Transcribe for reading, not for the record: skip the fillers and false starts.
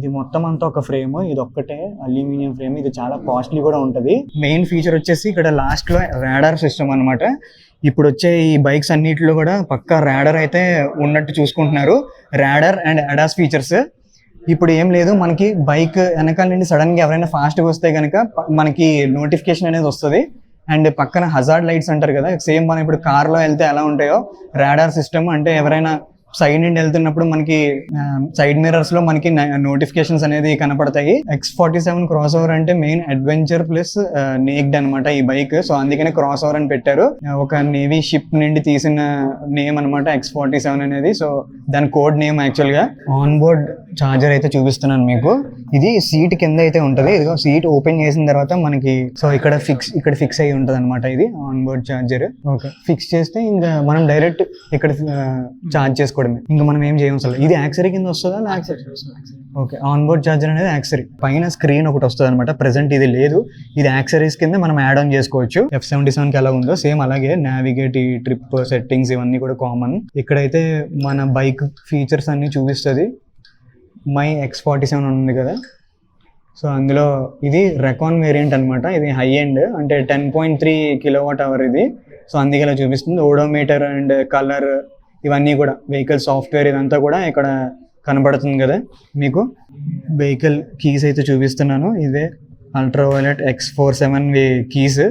ఇది మొత్తం అంతా ఒక ఫ్రేమ్, ఇది ఒక్కటే అల్యూమినియం ఫ్రేమ్. ఇది చాలా కాస్ట్లీ కూడా ఉంటుంది. మెయిన్ ఫీచర్ వచ్చేసి ఇక్కడ లాస్ట్ లో రాడార్ సిస్టమ్ అన్నమాట. ఇప్పుడు వచ్చే ఈ బైక్స్ అన్నిటిలో కూడా పక్కా రాడార్ అయితే ఉన్నట్టు చూసుకుంటున్నారు. Radar and ADAS features. ఇప్పుడు ఏం లేదు, మనకి బైక్ వెనకాల నుండి సడన్ గా ఎవరైనా ఫాస్ట్ గా వస్తే కనుక మనకి నోటిఫికేషన్ అనేది వస్తుంది. అండ్ పక్కన హజార్డ్ లైట్స్ అంటారు కదా, సేమ్ మనం ఇప్పుడు కార్ లో వెళ్తే ఎలా ఉంటాయో రాడార్ సిస్టమ్. అంటే ఎవరైనా సైడ్ నుండి వెళ్తున్నప్పుడు మనకి సైడ్ మిర్రర్స్ లో మనకి నోటిఫికేషన్స్ అనేది కనపడతాయి. X47 క్రాస్ ఓవర్ అంటే మెయిన్ అడ్వెంచర్ ప్లస్ నేక్డ్ అనమాట ఈ బైక్. సో అందుకనే క్రాస్ ఓవర్ అని పెట్టారు. ఒక నేవీ షిప్ నుండి తీసిన నేమ్ అనమాట X47 అనేది. సో దాని కోడ్ నేమ్ యాక్చువల్ గా. ఆన్ బోర్డ్ చార్జర్ అయితే చూపిస్తున్నాను మీకు. ఇది సీట్ కింద అయితే ఉంటది. ఇదిగో సీట్ ఓపెన్ చేసిన తర్వాత మనకి సో ఇక్కడ ఫిక్స్ అయ్యి ఉంటది అనమాట. ఇది on board charger. Okay, fix చేస్తే ఇంకా మనం డైరెక్ట్ ఇక్కడ చార్జ్ చేసుకోవడమే. ఇంకా మనం ఏం చేయం అసలు. ఇది యాక్సరీ కింద వస్తుందా? ఓకే, ఆన్ బోర్డ్ చార్జర్ అనేది యాక్సరీ. పైన స్క్రీన్ ఒకటి వస్తుంది అనమాట. ప్రెసెంట్ ఇది లేదు. ఇది యాక్సరీస్ కింద మనం యాడ్ ఆన్ చేసుకోవచ్చు. F77 కి ఎలా ఉందో సేమ్ అలాగే నావిగేట్, ట్రిప్ సెట్టింగ్స్ ఇవన్నీ కూడా కామన్. ఇక్కడైతే మన బైక్ ఫీచర్స్ అన్ని చూపిస్తుంది. మై X47 ఉంది కదా, సో అందులో ఇది రెకాన్ వేరియంట్ అనమాట. ఇది హై ఎండ్ అంటే 10.3 kWh ఇది. సో అందుకే ఇలా చూపిస్తుంది. ఓడోమీటర్ అండ్ కలర్ ఇవన్నీ కూడా వెహికల్ సాఫ్ట్వేర్ ఇదంతా కూడా ఇక్కడ కనబడుతుంది కదా మీకు. వెహికల్ కీస్ అయితే చూపిస్తున్నాను. ఇదే అల్ట్రావైలెట్ X47 కీస్.